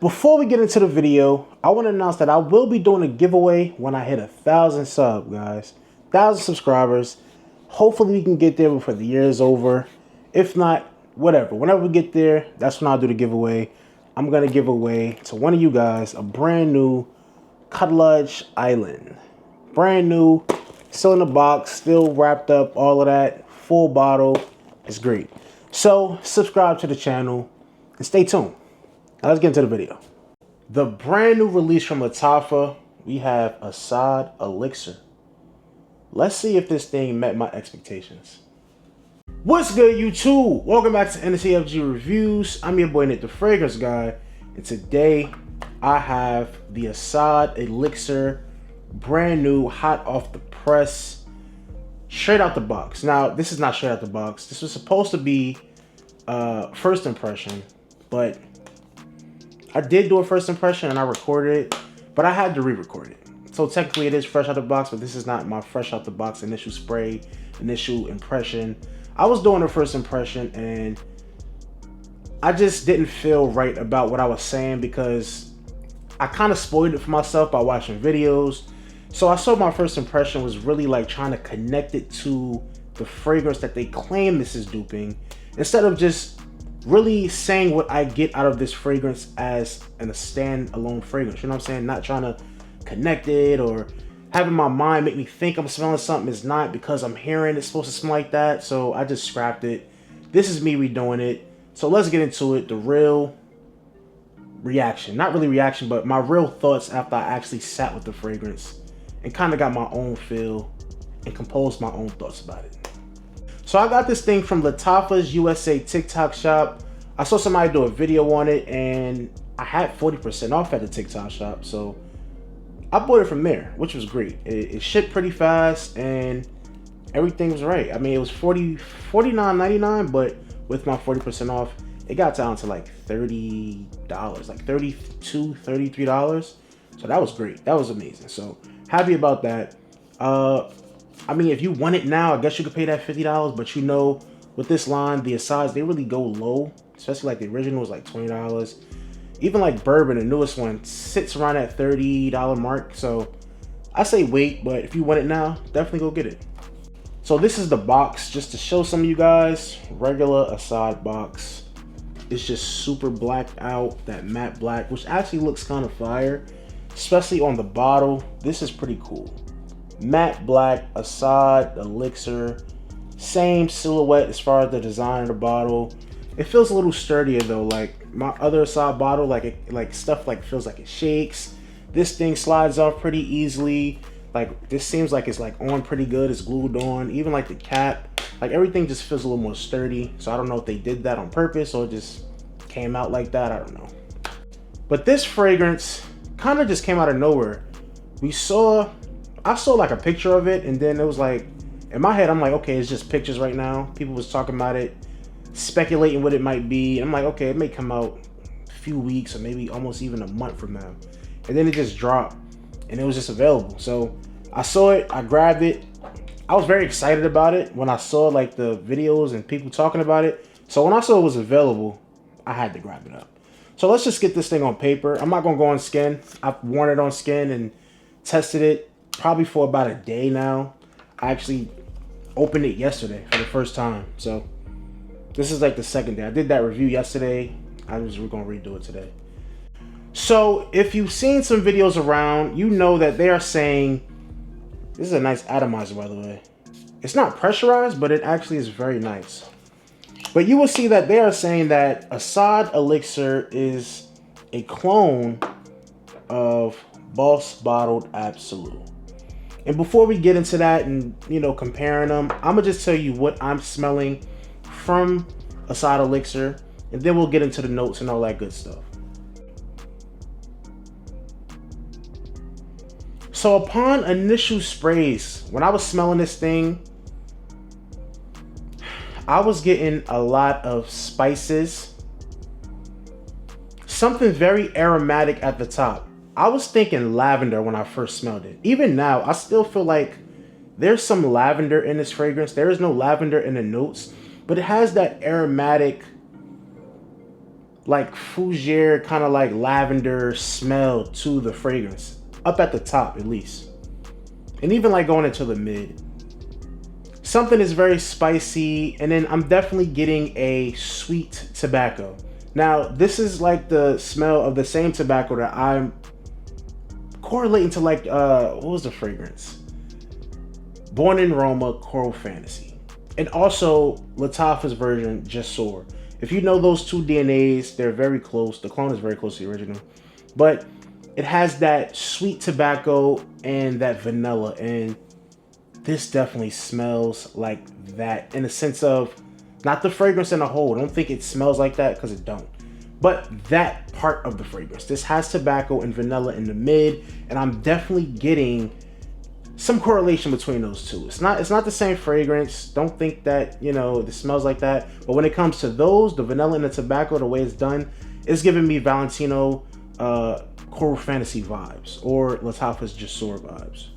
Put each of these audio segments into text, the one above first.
Before we get into the video, I want to announce that I will be doing a giveaway when I hit 1,000 subs, guys. 1,000 subscribers. Hopefully we can get there before the year is over. If not, whatever. Whenever we get there, that's when I'll do the giveaway. I'm going to give away to one of you guys a brand new Cuddledge Island. Brand new, still in the box, still wrapped up, all of that. Full bottle. It's great. So, subscribe to the channel and stay tuned. Now let's get into the video. The brand new release from Natethefragranceguy, we have Asad Elixir. Let's see if this thing met my expectations. What's good, YouTube? Welcome back to NTFG Reviews. I'm your boy Natethefragranceguy, and today I have the Asad Elixir, brand new, hot off the press, straight out the box. Now, this is not straight out the box. This was supposed to be first impression, but I did do a first impression and I recorded it, but I had to re-record it. So technically it is fresh out the box, but this is not my fresh out the box initial spray, initial impression. I was doing a first impression and I just didn't feel right about what I was saying because I kind of spoiled it for myself by watching videos. So I saw my first impression was really like trying to connect it to the fragrance that they claim this is duping, instead of just really saying what I get out of this fragrance as a standalone fragrance. You know what I'm saying? Not trying to connect it or having my mind make me think I'm smelling something it's not because I'm hearing it's supposed to smell like that. So I just scrapped it. This is me redoing it. So let's get into it. The real reaction. Not really reaction, but my real thoughts after I actually sat with the fragrance and kind of got my own feel and composed my own thoughts about it. So I got this thing from Natethefragranceguy USA TikTok shop. I saw somebody do a video on it and I had 40% off at the TikTok shop. So I bought it from there, which was great. It shipped pretty fast and everything was right. I mean, it was $49.99, but with my 40% off, it got down to like $30, like $32, $33. So that was great. That was amazing. So happy about that. I mean, if you want it now, I guess you could pay that $50, but you know, with this line, the Asads, they really go low, especially like the original was like $20. Even like Bourbon, the newest one, sits around that $30 mark. So I say wait, but if you want it now, definitely go get it. So this is the box, just to show some of you guys, regular Asad box. It's just super blacked out, that matte black, which actually looks kind of fire, especially on the bottle. This is pretty cool. Matte black Asad Elixir, same silhouette as far as the design of the bottle. It feels a little sturdier though, like my other Asad bottle, like stuff like feels like it shakes. This thing slides off pretty easily. Like this seems like it's like on pretty good, it's glued on. Even like the cap, like everything just feels a little more sturdy. So I don't know if they did that on purpose or it just came out like that, I don't know. But this fragrance kind of just came out of nowhere. I saw like a picture of it and then it was like, in my head, I'm like, okay, it's just pictures right now. People was talking about it, speculating what it might be. And I'm like, okay, it may come out a few weeks or maybe almost even a month from now. And then it just dropped and it was just available. So I saw it, I grabbed it. I was very excited about it when I saw like the videos and people talking about it. So when I saw it was available, I had to grab it up. So let's just get this thing on paper. I'm not gonna go on skin. I've worn it on skin and tested it probably for about a day now. I actually opened it yesterday for the first time. So this is like the second day. I did that review yesterday. We're gonna redo it today. So if you've seen some videos around, you know that they are saying, this is a nice atomizer by the way. It's not pressurized, but it actually is very nice. But you will see that they are saying that Asad Elixir is a clone of Boss Bottled Absolute. And before we get into that and, you know, comparing them, I'm gonna just tell you what I'm smelling from Asad Elixir, and then we'll get into the notes and all that good stuff. So upon initial sprays, when I was smelling this thing, I was getting a lot of spices, something very aromatic at the top. I was thinking lavender when I first smelled it. Even now, I still feel like there's some lavender in this fragrance. There is no lavender in the notes, but it has that aromatic like fougere, kind of like lavender smell to the fragrance, up at the top at least. And even like going into the mid. Something is very spicy, and then I'm definitely getting a sweet tobacco. Now, this is like the smell of the same tobacco that I'm correlating to, like, what was the fragrance? Born in Roma, Coral Fantasy. And also Lattafa's version, Jasor. If you know those two DNAs, they're very close. The clone is very close to the original. But it has that sweet tobacco and that vanilla, and this definitely smells like that in the sense of not the fragrance in a whole. I don't think it smells like that because it don't. But that part of the fragrance. This has tobacco and vanilla in the mid, and I'm definitely getting some correlation between those two. It's not the same fragrance. Don't think that, you know, it smells like that. But when it comes to those, the vanilla and the tobacco, the way it's done, it's giving me Valentino Coral Fantasy vibes or Lattafa's Jasor vibes.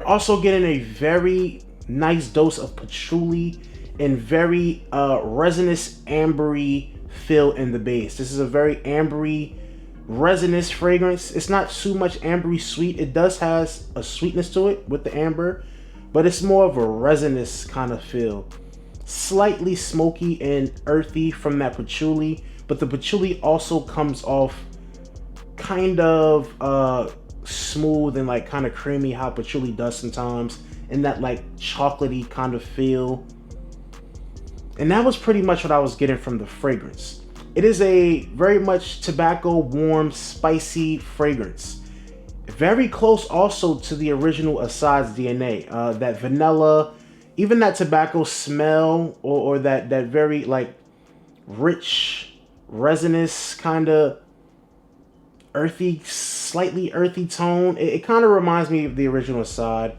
Also getting a very nice dose of patchouli and very resinous ambery feel in the base. This is a very ambery resinous fragrance. It's not too much ambery sweet. It does has a sweetness to it with the amber, but it's more of a resinous kind of feel. Slightly smoky and earthy from that patchouli, but the patchouli also comes off kind of smooth and like kind of creamy, how patchouli does sometimes, and that like chocolatey kind of feel. And that was pretty much what I was getting from the fragrance. It is a very much tobacco, warm, spicy fragrance. Very close also to the original Asad's DNA. That vanilla, even that tobacco smell, or that very like rich, resinous kind of earthy, slightly earthy tone. It kind of reminds me of the original Asad.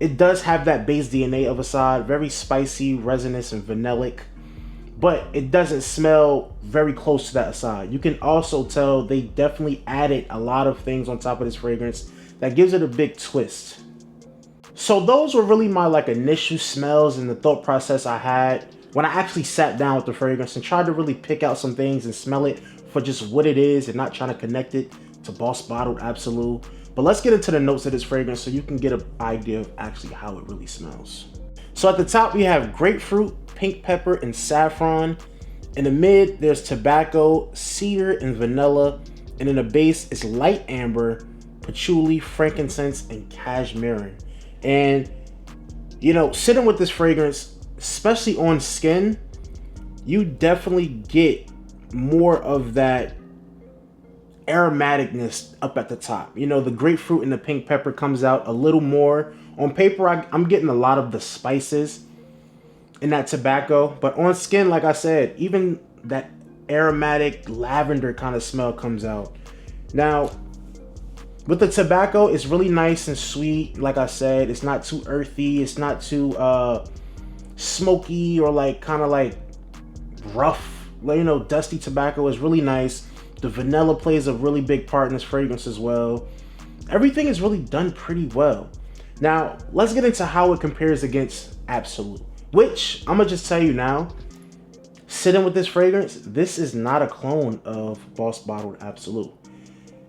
It does have that base DNA of Asad, very spicy, resinous, and vanillic, but it doesn't smell very close to that Asad. You can also tell they definitely added a lot of things on top of this fragrance that gives it a big twist. So those were really my like initial smells and the thought process I had when I actually sat down with the fragrance and tried to really pick out some things and smell it for just what it is and not trying to connect it to Boss Bottled Absolute. But let's get into the notes of this fragrance so you can get an idea of actually how it really smells. So at the top we have grapefruit, pink pepper, and saffron. In the mid there's tobacco, cedar, and vanilla. And in the base is light amber, patchouli, frankincense, and cashmere. And you know, sitting with this fragrance, especially on skin, you definitely get more of that aromaticness up at the top. You know, the grapefruit and the pink pepper comes out a little more. On paper, I'm getting a lot of the spices in that tobacco, but on skin, like I said, even that aromatic lavender kind of smell comes out. Now, with the tobacco, it's really nice and sweet. Like I said, it's not too earthy. It's not too smoky or like kind of like rough, you know, dusty tobacco. Is really nice. The vanilla plays a really big part in this fragrance as well. Everything is really done pretty well. Now, let's get into how it compares against Absolute, which I'm gonna just tell you now, sitting with this fragrance, this is not a clone of Boss Bottled Absolute.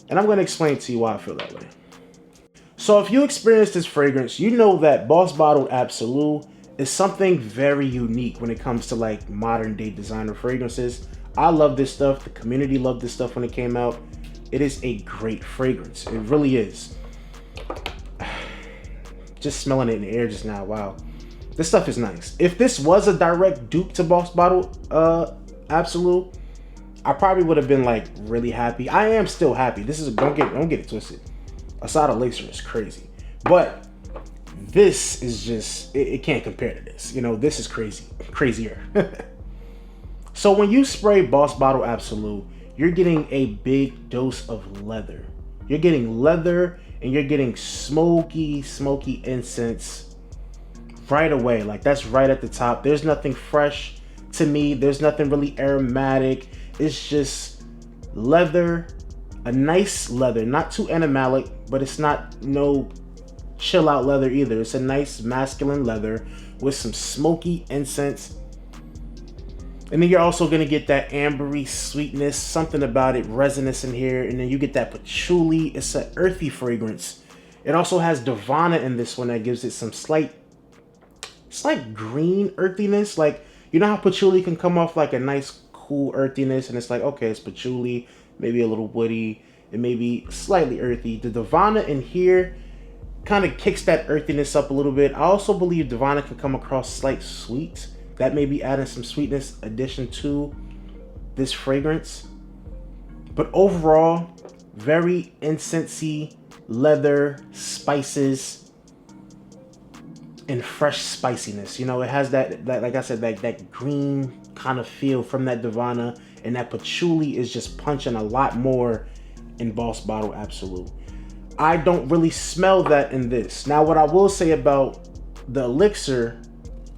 And I'm gonna explain to you why I feel that way. So if you experience this fragrance, you know that Boss Bottled Absolute is something very unique when it comes to like modern day designer fragrances. I love this stuff. The community loved this stuff when it came out. It is a great fragrance. It really is. Just smelling it in the air just now. Wow. This stuff is nice. If this was a direct dupe to Boss Bottled Absolute, I probably would have been like really happy. I am still happy. This is don't get it twisted. Asad Elixir is crazy. But this is just it can't compare to this. You know, this is crazy. Crazier. So when you spray Boss Bottled Absolute, you're getting a big dose of leather. You're getting leather and you're getting smoky incense right away. Like that's right at the top. There's nothing fresh to me. There's nothing really aromatic. It's just leather, a nice leather, not too animalic, but it's not no chill out leather either. It's a nice masculine leather with some smoky incense. And then you're also gonna get that ambery sweetness, something about it, resinous in here. And then you get that patchouli. It's an earthy fragrance. It also has Divana in this one that gives it some slight green earthiness. Like, you know how patchouli can come off like a nice cool earthiness, and it's like, okay, it's patchouli, maybe a little woody, and maybe slightly earthy. The Divana in here kind of kicks that earthiness up a little bit. I also believe Divana can come across slight sweet. That may be adding some sweetness addition to this fragrance. But overall, very incensey, leather, spices, and fresh spiciness. You know, it has that like I said, that green kind of feel from that Divana, and that patchouli is just punching a lot more in Boss Bottle Absolute. I don't really smell that in this. Now, what I will say about the Elixir,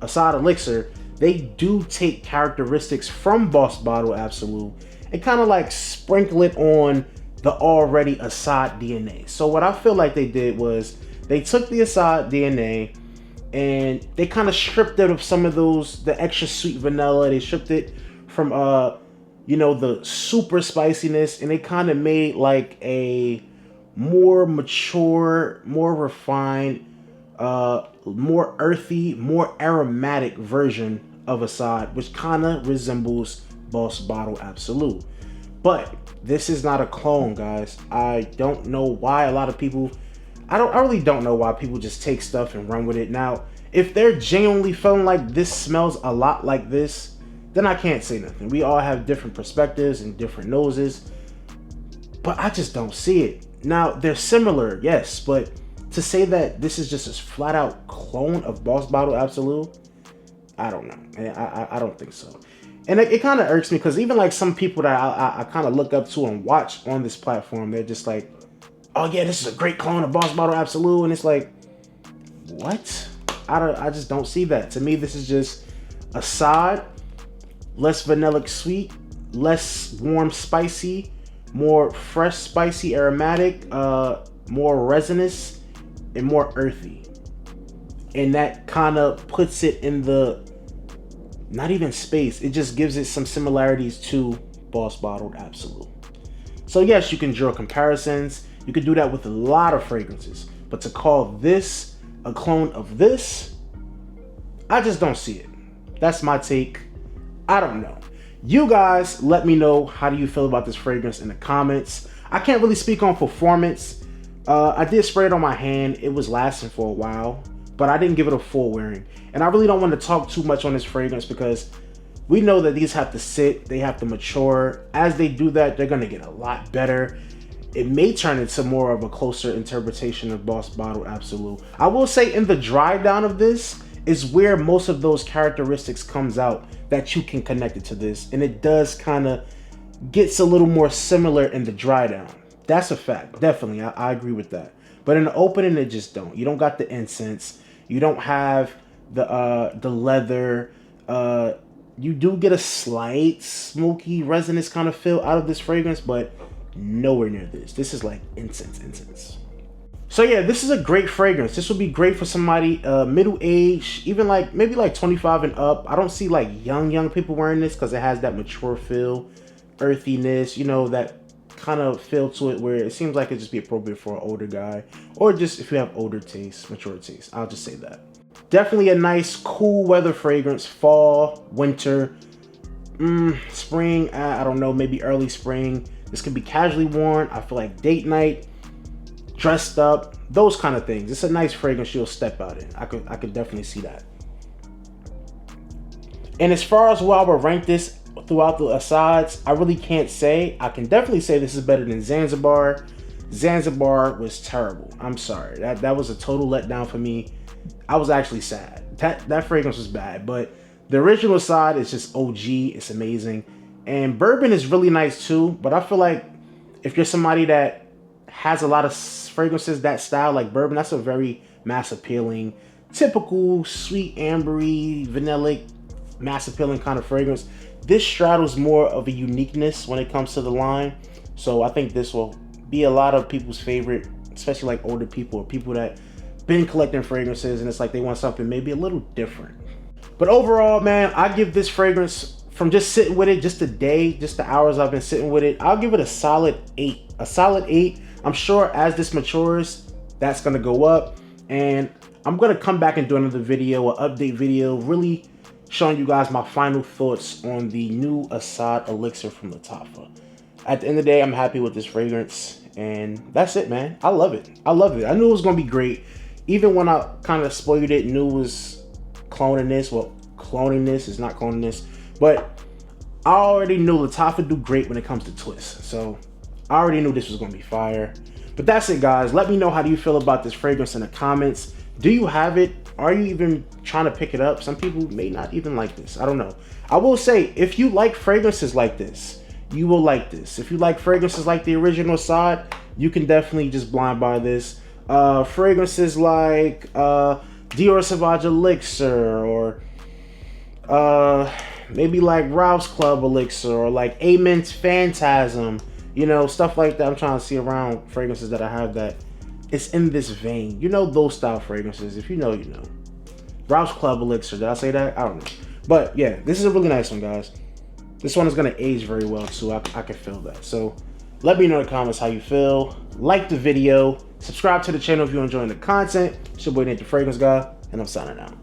Asad Elixir, they do take characteristics from Boss Bottle Absolute and kind of like sprinkle it on the already Asad DNA. So what I feel like they did was they took the Asad DNA and they kind of stripped it of some of those, the extra sweet vanilla. They stripped it from, you know, the super spiciness, and they kind of made like a more mature, more refined, more earthy, more aromatic version of Asad, which kind of resembles Boss Bottle Absolute. But this is not a clone, guys. I don't know why a lot of people, I really don't know why people just take stuff and run with it. Now, if they're genuinely feeling like this smells a lot like this, then I can't say nothing. We all have different perspectives and different noses, but I just don't see it. Now, they're similar, yes, but to say that this is just a flat out clone of Boss Bottle Absolute, I don't know. I don't think so. And it kind of irks me, because even like some people that I kind of look up to and watch on this platform, they're just like, oh yeah, this is a great clone of Boss Bottle Absolute. And it's like, what? I just don't see that. To me, this is just Asad, less vanillic sweet, less warm spicy, more fresh spicy aromatic, more resinous, and more earthy. And that kind of puts it in the, not even space, it just gives it some similarities to Boss Bottled Absolute. So yes, you can draw comparisons. You could do that with a lot of fragrances, but to call this a clone of this, I just don't see it. That's my take. I don't know. You guys, let me know, how do you feel about this fragrance in the comments. I can't really speak on performance. I did spray it on my hand. It was lasting for a while, but I didn't give it a full wearing. And I really don't want to talk too much on this fragrance, because we know that these have to sit, they have to mature. As they do that, they're going to get a lot better. It may turn into more of a closer interpretation of Boss Bottle Absolute. I will say, in the dry down of this is where most of those characteristics comes out that you can connect it to this. And it does kind of gets a little more similar in the dry down. That's a fact. Definitely. I agree with that. But in the opening, it just don't. You don't got the incense. You don't have the leather. You do get a slight smoky, resinous kind of feel out of this fragrance, but nowhere near this. This is like incense. So yeah, this is a great fragrance. This would be great for somebody middle age, even like maybe like 25 and up. I don't see like young people wearing this, because it has that mature feel, earthiness, you know, that kind of feel to it where it seems like it'd just be appropriate for an older guy, or just if you have older taste, mature taste. I'll just say that. Definitely a nice cool weather fragrance. Fall, winter, spring, I don't know, maybe early spring. This can be casually worn. I feel like date night, dressed up, those kind of things. It's a nice fragrance you'll step out in. I could definitely see that. And as far as where I would rank this throughout the Asads, I really can't say. I can definitely say this is better than Zanzibar. Zanzibar was terrible. I'm sorry. That was a total letdown for me. I was actually sad. That fragrance was bad, but the original Asad is just OG. It's amazing. And bourbon is really nice too, but I feel like if you're somebody that has a lot of fragrances that style, like bourbon, that's a very mass appealing, typical sweet, ambery, vanillic, mass appealing kind of fragrance. This straddles more of a uniqueness when it comes to the line. So I think this will be a lot of people's favorite, especially like older people or people that been collecting fragrances and it's like they want something maybe a little different. But overall, man, I give this fragrance from just sitting with it, just a day, just the hours I've been sitting with it, I'll give it a solid 8. A solid 8. I'm sure as this matures, that's gonna go up, and I'm gonna come back and do another video, an update video, really showing you guys my final thoughts on the new Asad Elixir from Natethefragranceguy. At the end of the day, I'm happy with this fragrance, and that's it, man. I love it. I love it. I knew it was gonna be great. Even when I kind of spoiled it, knew it was cloning this. Well, cloning this is not cloning this, but I already knew Natethefragranceguy do great when it comes to twists. So I already knew this was gonna be fire. But that's it, guys. Let me know, how do you feel about this fragrance in the comments. Do you have it? Are you even trying to pick it up? Some people may not even like this. I don't know. I will say, if you like fragrances like this, you will like this. If you like fragrances like the original Asad, you can definitely just blind buy this. Fragrances like Dior Sauvage Elixir, or maybe like Ralph's Club Elixir, or like Amen's Phantasm, you know, stuff like that. I'm trying to see around fragrances that I have that it's in this vein. You know, those style fragrances. If you know, you know. Ralph's Club Elixir. Did I say that? I don't know. But yeah, this is a really nice one, guys. This one is going to age very well too. I can feel that. So let me know in the comments how you feel. Like the video. Subscribe to the channel if you're enjoying the content. It's your boy Natethefragranceguy, and I'm signing out.